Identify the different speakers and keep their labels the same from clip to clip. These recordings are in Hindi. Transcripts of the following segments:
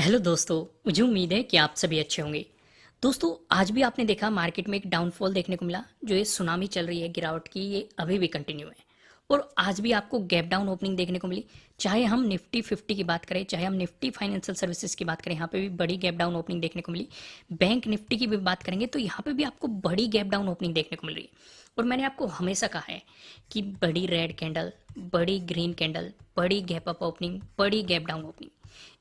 Speaker 1: हेलो दोस्तों। मुझे उम्मीद है कि आप सभी अच्छे होंगे। दोस्तों, आज भी आपने देखा मार्केट में एक डाउनफॉल देखने को मिला। जो ये सुनामी चल रही है गिरावट की, ये अभी भी कंटिन्यू है। और आज भी आपको गैप डाउन ओपनिंग देखने को मिली। चाहे हम निफ्टी 50 की बात करें, चाहे हम निफ्टी फाइनेंशियल सर्विसेज की बात करें, यहाँ पे भी बड़ी गैप डाउन ओपनिंग देखने को मिली। बैंक निफ्टी की भी बात करेंगे तो यहाँ पे भी आपको बड़ी गैप डाउन ओपनिंग देखने को मिल रही है। और मैंने आपको हमेशा कहा है कि बड़ी रेड कैंडल, बड़ी ग्रीन कैंडल, बड़ी गैप अप ओपनिंग, बड़ी गैप डाउन ओपनिंग,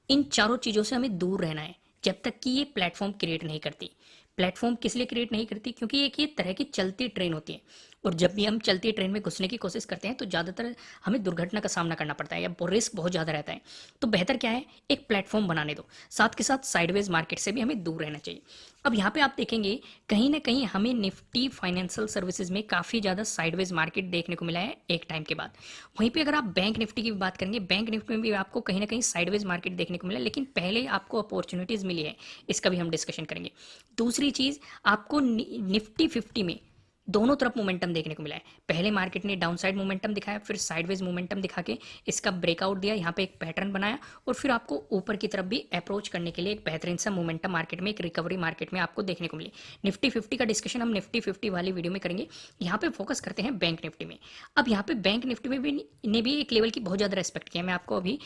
Speaker 1: इन चारों चीज़ों से हमें दूर रहना है जब तक कि ये प्लेटफॉर्म क्रिएट नहीं करती। प्लेटफॉर्म किस लिए क्रिएट नहीं करती? क्योंकि एक ये तरह की चलती ट्रेन होती है। और जब भी हम चलती ट्रेन में घुसने की कोशिश करते हैं तो ज़्यादातर हमें दुर्घटना का सामना करना पड़ता है या रिस्क बहुत ज़्यादा रहता है। तो बेहतर क्या है, एक प्लेटफॉर्म बनाने दो। साथ के साथ साइडवेज मार्केट से भी हमें दूर रहना चाहिए। अब यहाँ पे आप देखेंगे कहीं ना कहीं हमें निफ्टी फाइनेंशियल सर्विसेज में काफ़ी ज़्यादा साइडवेज मार्केट देखने को मिला है एक टाइम के बाद। वहीं पे अगर आप बैंक निफ्टी की बात करेंगे, बैंक निफ्टी में भी आपको कहीं ना कहीं साइडवेज मार्केट देखने को मिला, लेकिन पहले आपको अपॉर्चुनिटीज़ मिली है, इसका भी हम डिस्कशन करेंगे। दूसरी चीज़, आपको निफ्टी 50 में दोनों तरफ मोमेंटम देखने को मिला है। पहले मार्केट ने डाउन साइड मोमेंटम दिखाया, फिर साइडवेज मोमेंटम दिखा के इसका ब्रेकआउट दिया, यहाँ पे एक पैटर्न बनाया और फिर आपको ऊपर की तरफ भी अप्रोच करने के लिए एक बेहतरीन सा मोमेंटम मार्केट में, एक रिकवरी मार्केट में आपको देखने को मिली। निफ्टी 50 का डिस्कशन हम निफ्टी 50 वाली वीडियो में करेंगे। यहाँ पे फोकस करते हैं बैंक निफ्टी में। अब यहाँ पे बैंक निफ्टी में भी ने भी एक लेवल की बहुत ज़्यादा रेस्पेक्ट किया। मैं आपको अभी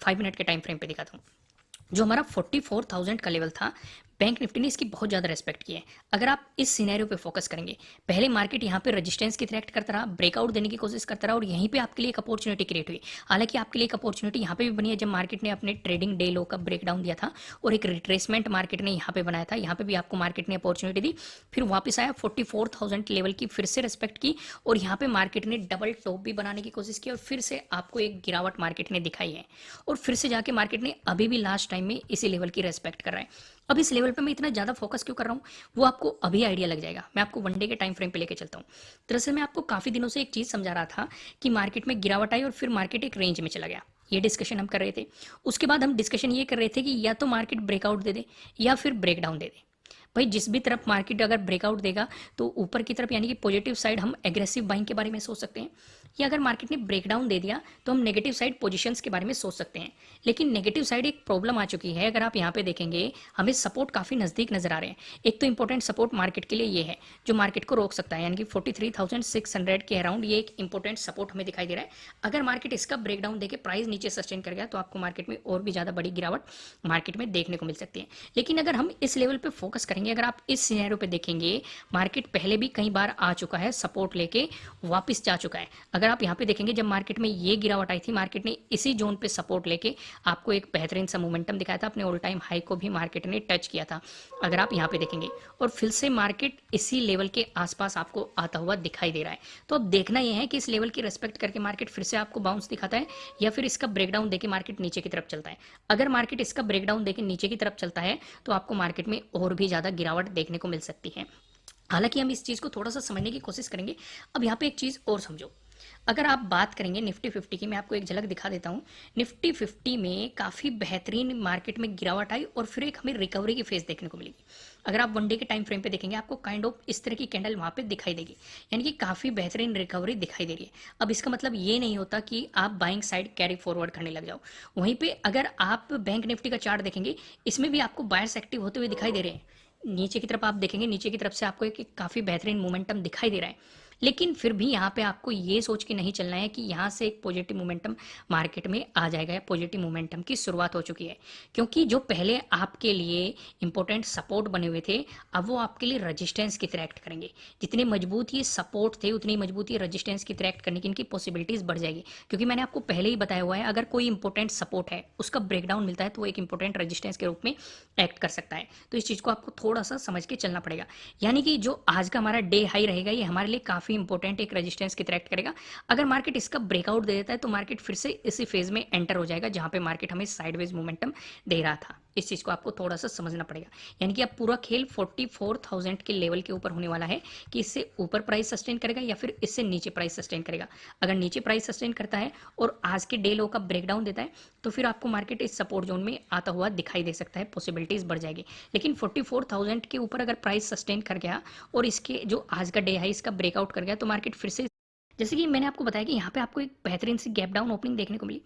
Speaker 1: 5 मिनट के टाइम फ्रेम पे दिखाता हूँ। जो हमारा 44,000 का लेवल था, बैंक निफ्टी ने इसकी बहुत ज़्यादा रेस्पेक्ट की है। अगर आप इस सिनेरियो पे फोकस करेंगे, पहले मार्केट यहाँ पे रेजिस्टेंस की थ्रेट करता रहा, ब्रेकआउट देने की कोशिश करता रहा और यहीं पे आपके लिए एक अपॉर्चुनिटी क्रिएट हुई। हालांकि आपके लिए एक अपॉर्चुनिटी यहाँ पे भी बनी है जब मार्केट ने अपने ट्रेडिंग डे लो का ब्रेकडाउन दिया था और एक रिट्रेसमेंट मार्केट ने यहाँ पे बनाया था। यहाँ पे भी आपको मार्केट ने अपॉर्चुनिटी दी, फिर वापस आया 44,000 लेवल की फिर से रेस्पेक्ट की और यहाँ पे मार्केट ने डबल टॉप भी बनाने की कोशिश की और फिर से आपको एक गिरावट मार्केट ने दिखाई है। और फिर से जाके मार्केट ने अभी भी लास्ट टाइम में इसी लेवल की रेस्पेक्ट कर रहा है। अब इस लेवल पे मैं इतना ज़्यादा फोकस क्यों कर रहा हूँ, वो आपको अभी आइडिया लग जाएगा। मैं आपको वनडे के टाइम फ्रेम पे लेके चलता हूँ। दरअसल मैं आपको काफ़ी दिनों से एक चीज़ समझा रहा था कि मार्केट में गिरावट आई और फिर मार्केट एक रेंज में चला गया। ये डिस्कशन हम कर रहे थे। उसके बाद हम डिस्कशन ये कर रहे थे कि या तो मार्केट ब्रेकआउट दे दे या फिर ब्रेकडाउन दे दे। भाई जिस भी तरफ मार्केट अगर ब्रेकआउट देगा तो ऊपर की तरफ यानी कि पॉजिटिव साइड हम एग्रेसिव बाइंग के बारे में सोच सकते हैं, या अगर मार्केट ने ब्रेकडाउन दे दिया तो हम नेगेटिव साइड पोजीशंस के बारे में सोच सकते हैं। लेकिन नेगेटिव साइड एक प्रॉब्लम आ चुकी है। अगर आप यहाँ पे देखेंगे हमें सपोर्ट काफ़ी नज़दीक नजर आ रहे हैं। एक तो इंपॉर्टेंट सपोर्ट मार्केट के लिए ये है जो मार्केट को रोक सकता है, यानी कि 43,600 के अराउंड ये एक इंपॉर्टेंट सपोर्ट हमें दिखाई दे रहा है। अगर मार्केट इसका ब्रेकडाउन देके प्राइस नीचे सस्टेन कर गया तो आपको मार्केट में और भी ज़्यादा बड़ी गिरावट मार्केट में देखने को मिल सकती है। लेकिन अगर हम इस लेवल पे फोकस करेंगे, अगर आप इस सिनेरियो पे देखेंगे, मार्केट पहले भी कई बार आ चुका है, सपोर्ट लेके वापस जा चुका है। अगर आप यहाँ पे देखेंगे जब मार्केट में ये गिरावट आई थी, मार्केट ने इसी जोन पे सपोर्ट लेके आपको एक बेहतरीन सा मोमेंटम दिखाया था, अपने ऑल टाइम हाई को भी मार्केट ने टच किया था। अगर आप यहाँ पे देखेंगे और फिर से मार्केट इसी लेवल के आसपास आपको आता हुआ दिखाई दे रहा है। तो अब देखना यह है कि इस लेवल की रेस्पेक्ट करके मार्केट फिर से आपको बाउंस दिखाता है या फिर इसका ब्रेकडाउन देके मार्केट नीचे की तरफ चलता है। अगर मार्केट इसका ब्रेकडाउन देके नीचे की तरफ चलता है तो आपको मार्केट में और भी ज़्यादा गिरावट देखने को मिल सकती है। हालांकि हम इस चीज़ को थोड़ा सा समझने की कोशिश करेंगे। अब यहाँ पे एक चीज़ और समझो। अगर आप बात करेंगे निफ्टी 50 की, मैं आपको एक झलक दिखा देता हूँ। निफ्टी 50 में काफ़ी बेहतरीन मार्केट में गिरावट आई और फिर एक हमें रिकवरी की फेज देखने को मिलेगी। अगर आप वनडे के टाइम फ्रेम पे देखेंगे आपको काइंड ऑफ इस तरह की कैंडल वहाँ पे दिखाई देगी, यानी कि काफ़ी बेहतरीन रिकवरी दिखाई दे रही है। अब इसका मतलब ये नहीं होता कि आप बाइंग साइड कैरी फॉरवर्ड करने लग जाओ। वहीं पे अगर आप बैंक निफ्टी का चार्ट देखेंगे, इसमें भी आपको बायर्स एक्टिव होते हुए दिखाई दे रहे हैं। नीचे की तरफ आप देखेंगे, नीचे की तरफ से आपको एक काफ़ी बेहतरीन मोमेंटम दिखाई दे रहा है। लेकिन फिर भी यहाँ पे आपको ये सोच के नहीं चलना है कि यहाँ से एक पॉजिटिव मोमेंटम मार्केट में आ जाएगा या पॉजिटिव मोमेंटम की शुरुआत हो चुकी है। क्योंकि जो पहले आपके लिए इंपॉर्टेंट सपोर्ट बने हुए थे, अब वो आपके लिए रजिस्टेंस की तरह एक्ट करेंगे। जितने मजबूत ये सपोर्ट थे उतनी मजबूत ये रजिस्टेंस की तरह एक्ट करने की इनकी पॉसिबिलिटीज़ बढ़ जाएगी। क्योंकि मैंने आपको पहले ही बताया हुआ है, अगर कोई इंपॉर्टेंट सपोर्ट है उसका ब्रेकडाउन मिलता है तो वो एक इंपॉर्टेंट रजिस्टेंस के रूप में एक्ट कर सकता है। तो इस चीज़ को आपको थोड़ा सा समझ के चलना पड़ेगा। यानी कि जो आज का हमारा डे हाई रहेगा ये हमारे लिए काफ़ी इंपॉर्टेंट एक रेजिस्टेंस की तरह एक्ट करेगा। अगर मार्केट इसका ब्रेकआउट दे देता है तो मार्केट फिर से इसी फेज में एंटर हो जाएगा जहां पे मार्केट हमें साइडवेज मोमेंटम दे रहा था। इस चीज़ को आपको थोड़ा सा समझना पड़ेगा। यानी कि अब पूरा खेल 44,000 के लेवल के ऊपर होने वाला है कि इससे ऊपर प्राइस सस्टेन करेगा या फिर इससे नीचे प्राइस सस्टेन करेगा। अगर नीचे प्राइस सस्टेन करता है और आज के डे लो का ब्रेकडाउन देता है तो फिर आपको मार्केट इस सपोर्ट जोन में आता हुआ दिखाई दे सकता है, पॉसिबिलिटीज बढ़ जाएगी। लेकिन 44,000 के ऊपर अगर प्राइस सस्टेन कर गया और इसके जो आज का डे है इसका ब्रेकआउट कर गया तो मार्केट फिर से, जैसे कि मैंने आपको बताया कि यहाँ पे आपको एक बेहतरीन सी गैप डाउन ओपनिंग देखने को मिली।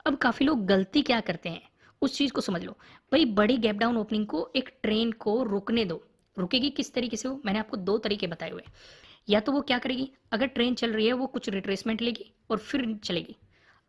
Speaker 1: अब काफ़ी लोग गलती क्या करते हैं, उस चीज़ को समझ लो। भाई बड़ी गैप डाउन ओपनिंग को एक ट्रेन को रुकने दो। रुकेगी किस तरीके से वो? मैंने आपको 2 तरीके बताए हुए हैं। या तो वो क्या करेगी, अगर ट्रेन चल रही है वो कुछ रिट्रेसमेंट लेगी और फिर चलेगी।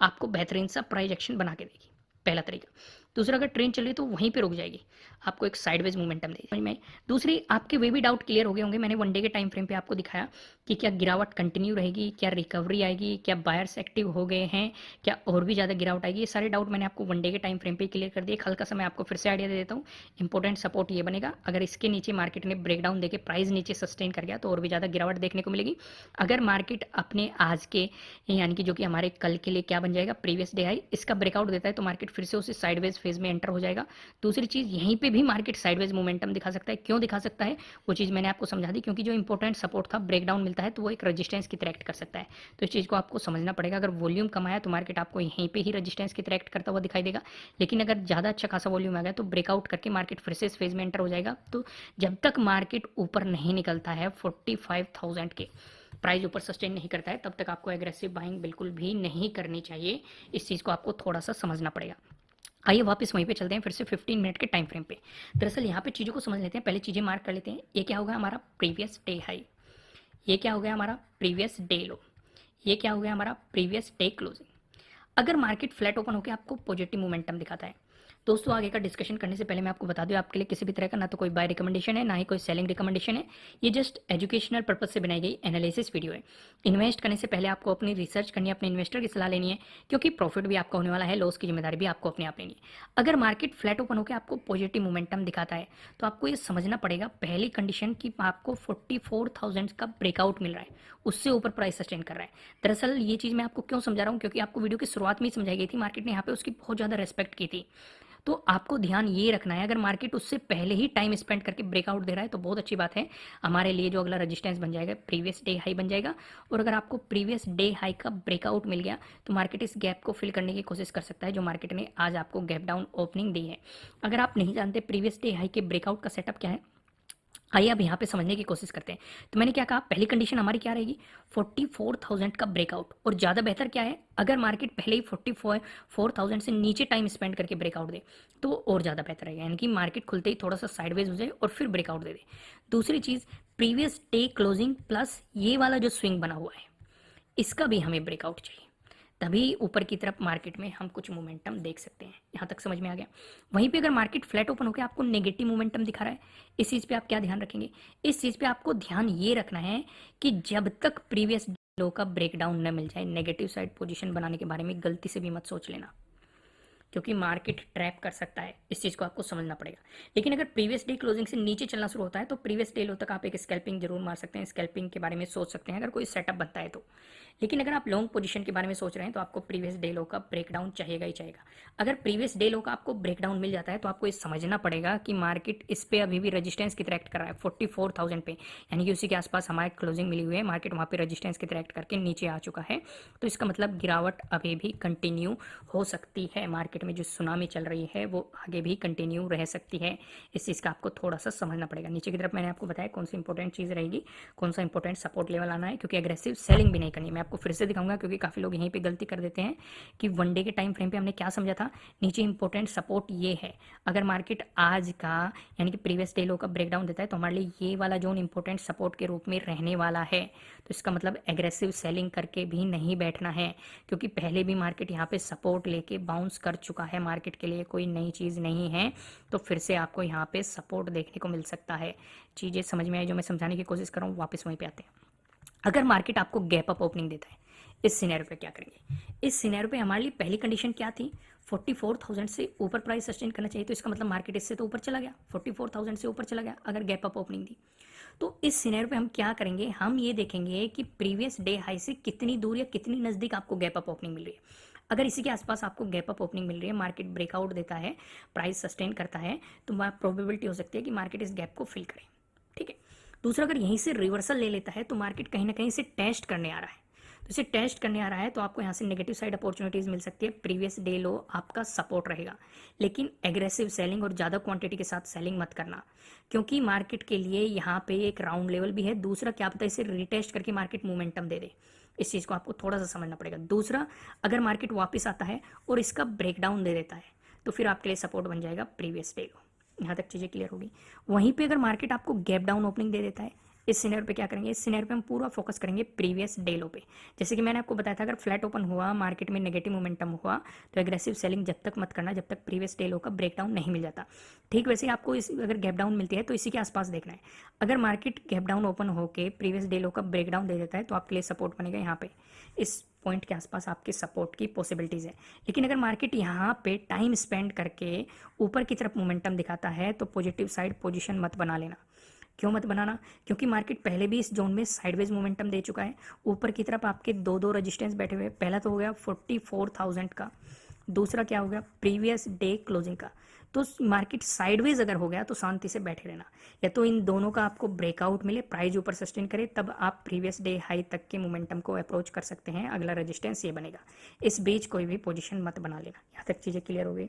Speaker 1: आपको बेहतरीन सा प्राइस एक्शन बना के देगी, पहला तरीका। दूसरा, अगर ट्रेन चल रही है तो वहीं पे रुक जाएगी, आपको एक साइडवेज मोमेंटम देगी। समझ में आई? दूसरी, आपके वे भी डाउट क्लियर हो गए होंगे। मैंने वन डे के टाइम फ्रेम पे आपको दिखाया कि क्या गिरावट कंटिन्यू रहेगी, क्या रिकवरी आएगी, क्या बायर्स एक्टिव हो गए हैं, क्या और भी ज़्यादा गिरावट आएगी। ये सारे डाउट मैंने आपको वन डे के टाइम फ्रेम पे क्लियर कर दिए। हल्का सा मैं आपको फिर से आइडिया दे देता हूँ। इंपॉर्टेंट सपोर्ट ये बनेगा, अगर इसके नीचे मार्केट ने ब्रेकडाउन देके प्राइस नीचे सस्टेन कर गया तो और भी ज़्यादा गिरावट देखने को मिलेगी। अगर मार्केट अपने आज के यानी कि जो कि हमारे कल के लिए क्या बन जाएगा, प्रीवियस डे हाई, इसका ब्रेकआउट देता है तो मार्केट फिर से उसे साइडवेज फेज में एंटर हो जाएगा। दूसरी चीज़, यहीं पे भी मार्केट साइडवेज मोमेंटम दिखा सकता है। क्यों दिखा सकता है वो चीज़ मैंने आपको समझा दी, क्योंकि जो इंपॉर्टेंट सपोर्ट था ब्रेकडाउन मिलता है तो वो एक रजिस्टेंस की तरह एक्ट कर सकता है। तो इस चीज़ को आपको समझना पड़ेगा। अगर वॉल्यूम कम आया तो मार्केट आपको यहीं पे ही रजिस्टेंस की तरह एक्ट करता हुआ दिखाई देगा, लेकिन अगर ज़्यादा अच्छा खासा वॉल्यूम आ गया तो ब्रेकआउट करके मार्केट फिर से इस फेज में एंटर हो जाएगा। तो जब तक मार्केट ऊपर नहीं निकलता है 45,000 के प्राइस ऊपर सस्टेन नहीं करता है, तब तक आपको एग्रेसिव बाइंग बिल्कुल भी नहीं करनी चाहिए। इस चीज़ को आपको थोड़ा सा समझना पड़ेगा। आइए वापस वहीं पे चलते हैं, फिर से 15 मिनट के टाइम फ्रेम पे। दरअसल यहाँ पे चीज़ों को समझ लेते हैं, पहले चीज़ें मार्क कर लेते हैं। ये क्या होगा हमारा प्रीवियस डे हाई, ये क्या हो गया हमारा प्रीवियस डे लो, ये क्या हो गया हमारा प्रीवियस डे क्लोजिंग। अगर मार्केट फ्लैट ओपन होकर आपको पॉजिटिव मोमेंटम दिखाता है, दोस्तों आगे का डिस्कशन करने से पहले मैं आपको बता दूं, आपके लिए किसी भी तरह का ना तो कोई बाय रिकमेंडेशन है, ना ही कोई सेलिंग रिकमेंडेशन है। ये जस्ट एजुकेशनल पर्पज से बनाई गई एनालिसिस वीडियो है। इन्वेस्ट करने से पहले आपको अपनी रिसर्च करनी है, अपने इन्वेस्टर की सलाह लेनी है, क्योंकि प्रॉफिट भी आपका होने वाला है, लॉस की जिम्मेदारी भी आपको अपने आप लेनी है। अगर मार्केट फ्लैट ओपन होकर आपको पॉजिटिव मोमेंटम दिखाता है तो आपको ये समझना पड़ेगा, पहली कंडीशन की आपको 44,000 का ब्रेकआउट मिल रहा है, उससे ऊपर प्राइस सस्टेन कर रहा है। दरअसल ये चीज़ मैं आपको क्यों समझा रहा हूँ, क्योंकि आपको वीडियो की शुरुआत में ही समझाई गई थी, मार्केट ने यहाँ पे उसकी बहुत ज़्यादा रेस्पेक्ट की थी। तो आपको ध्यान ये रखना है, अगर मार्केट उससे पहले ही टाइम स्पेंड करके ब्रेकआउट दे रहा है तो बहुत अच्छी बात है। हमारे लिए जो अगला रेजिस्टेंस बन जाएगा प्रीवियस डे हाई बन जाएगा, और अगर आपको प्रीवियस डे हाई का ब्रेकआउट मिल गया तो मार्केट इस गैप को फिल करने की कोशिश कर सकता है जो मार्केट ने आज आपको गैप डाउन ओपनिंग दी है। अगर आप नहीं जानते प्रीवियस डे हाई के ब्रेकआउट का सेटअप क्या है, आइए अब यहाँ पे समझने की कोशिश करते हैं। तो मैंने क्या कहा, पहली कंडीशन हमारी क्या रहेगी, 44,000 का ब्रेकआउट। और ज़्यादा बेहतर क्या है, अगर मार्केट पहले ही 44,000 से नीचे टाइम स्पेंड करके ब्रेकआउट दे तो और ज़्यादा बेहतर रहेगा, यानी कि मार्केट खुलते ही थोड़ा सा साइडवेज हो जाए और फिर ब्रेकआउट दे दे। दूसरी चीज़, प्रीवियस डे क्लोजिंग प्लस ये वाला जो स्विंग बना हुआ है, इसका भी हमें ब्रेकआउट चाहिए, तभी ऊपर की तरफ मार्केट में हम कुछ मोमेंटम देख सकते हैं। यहाँ तक समझ में आ गया। वहीं पे अगर मार्केट फ्लैट ओपन होकर आपको नेगेटिव मोमेंटम दिखा रहा है, इस चीज़ पे आप क्या ध्यान रखेंगे, इस चीज़ पे आपको ध्यान ये रखना है कि जब तक प्रीवियस लो का ब्रेकडाउन न मिल जाए, नेगेटिव साइड पोजीशन बनाने के बारे में गलती से भी मत सोच लेना, क्योंकि मार्केट ट्रैप कर सकता है। इस चीज़ को आपको समझना पड़ेगा। लेकिन अगर प्रीवियस डे क्लोजिंग से नीचे चलना शुरू होता है तो प्रीवियस डे लो तक आप एक स्कैल्पिंग जरूर मार सकते हैं, स्कैल्पिंग के बारे में सोच सकते हैं अगर कोई सेटअप बनता है तो। लेकिन अगर आप लॉन्ग पोजीशन के बारे में सोच रहे हैं तो आपको प्रीवियस डे लो का ब्रेकडाउन चाहिएगा ही चाहिएगा। अगर प्रीवियस डे लो का आपको ब्रेकडाउन मिल जाता है तो आपको ये समझना पड़ेगा कि मार्केट इस पे अभी भी रेजिस्टेंस की तरह एक्ट कर रहा है 44,000 पे, यानी कि उसी के आसपास हमारे क्लोजिंग मिली हुई है, मार्केट वहाँ पे रेजिस्टेंस की तरह एक्ट करके नीचे आ चुका है। तो इसका मतलब गिरावट अभी भी कंटिन्यू हो सकती है, मार्केट में जो सुनामी चल रही है वो आगे भी कंटिन्यू रह सकती है। इस चीज़ का आपको थोड़ा सा समझना पड़ेगा। नीचे की तरफ मैंने आपको बताया कौन सी इंपॉर्टेंट चीज़ रहेगी, कौन सा इंपॉर्टेंट सपोर्ट लेवल आना है, क्योंकि एग्रेसिव सेलिंग भी नहीं करनी। मैं आपको फिर से दिखाऊंगा, क्योंकि काफ़ी लोग यहीं पे गलती कर देते हैं कि वन डे के टाइम फ्रेम पे हमने क्या समझा था, नीचे इंपॉर्टेंट सपोर्ट ये है। अगर मार्केट आज का यानी कि प्रीवियस डे लो का ब्रेकडाउन देता है तो हमारे लिए ये वाला जोन इंपॉर्टेंट सपोर्ट के रूप में रहने वाला है। तो इसका मतलब एग्रेसिव सेलिंग करके भी नहीं बैठना है, क्योंकि पहले भी मार्केट यहाँ पे सपोर्ट लेके बाउंस कर चुका है, मार्केट के लिए कोई नई चीज़ नहीं है। तो फिर से आपको यहाँ पे सपोर्ट देखने को मिल सकता है। चीज़ें समझ में आई जो मैं समझाने की कोशिश कर रहा हूँ, वापस वहीं पे आते हैं। अगर मार्केट आपको गैप अप ओपनिंग देता है, इस सिनेरियो पे क्या करेंगे, इस सिनेरियो पे हमारे लिए पहली कंडीशन क्या थी, 44,000 से ऊपर प्राइस सस्टेन करना चाहिए। तो इसका मतलब मार्केट इससे तो ऊपर चला गया, 44,000 से ऊपर चला गया अगर गैप अप ओपनिंग दी। तो इस सिनेरियो पे हम क्या करेंगे, हम ये देखेंगे कि प्रीवियस डे हाई से कितनी दूर या कितनी नज़दीक आपको गैप अप ओपनिंग मिल रही है। अगर इसी के आसपास आपको गैप अप ओपनिंग मिल रही है, मार्केट ब्रेकआउट देता है, प्राइस सस्टेन करता है, तो प्रोबेबिलिटी हो सकती है कि मार्केट इस गैप को फिल करे। ठीक है। दूसरा, अगर यहीं से रिवर्सल ले लेता है तो मार्केट कहीं ना कहीं से टेस्ट करने आ रहा है, तो इसे टेस्ट करने आ रहा है तो आपको यहाँ से नेगेटिव साइड अपॉर्चुनिटीज मिल सकती है। प्रीवियस डे लो आपका सपोर्ट रहेगा, लेकिन एग्रेसिव सेलिंग और ज़्यादा क्वांटिटी के साथ सेलिंग मत करना, क्योंकि मार्केट के लिए यहाँ पे एक राउंड लेवल भी है। दूसरा, क्या पता इसे रिटेस्ट करके मार्केट मोमेंटम दे दे, इस चीज़ को आपको थोड़ा सा समझना पड़ेगा। दूसरा, अगर मार्केट वापस आता है और इसका ब्रेकडाउन दे देता है तो फिर आपके लिए सपोर्ट बन जाएगा प्रीवियस डे लो। यहाँ तक चीज़ें क्लियर होगी। वहीं पे अगर मार्केट आपको गैप डाउन ओपनिंग दे देता है, इस सिनेरियो पे क्या करेंगे, इस सिनेरियो पे हम पूरा फोकस करेंगे प्रीवियस डे लो पे। जैसे कि मैंने आपको बताया था, अगर फ्लैट ओपन हुआ, मार्केट में नेगेटिव मोमेंटम हुआ, तो एग्रेसिव सेलिंग जब तक मत करना जब तक प्रीवियस डे लो का ब्रेकडाउन नहीं मिल जाता। ठीक वैसे ही आपको इस अगर गैप डाउन मिलती है तो इसी के आसपास देखना है। अगर मार्केट गैप डाउन ओपन होकर प्रीवियस डे लो का ब्रेकडाउन दे देता है तो आपके लिए सपोर्ट बनेगा यहाँ पे, इस पॉइंट के आसपास आपके सपोर्ट की पॉसिबिलिटीज़ है। लेकिन अगर मार्केट यहाँ पे टाइम स्पेंड करके ऊपर की तरफ मोमेंटम दिखाता है तो पॉजिटिव साइड पोजीशन मत बना लेना। क्यों मत बनाना, क्योंकि मार्केट पहले भी इस जोन में साइडवेज मोमेंटम दे चुका है। ऊपर की तरफ आपके दो दो रेजिस्टेंस बैठे हुए, पहला तो हो गया 44,000 का, दूसरा क्या हो गया प्रीवियस डे क्लोजिंग का। तो मार्केट साइडवेज अगर हो गया तो शांति से बैठे रहना, या तो इन दोनों का आपको ब्रेकआउट मिले, प्राइस ऊपर सस्टेन करे, तब आप प्रीवियस डे हाई तक के मोमेंटम को अप्रोच कर सकते हैं। अगला रेजिस्टेंस ये बनेगा, इस बीच कोई भी पोजीशन मत बना लेना। यहाँ तक चीज़ें क्लियर हो गई।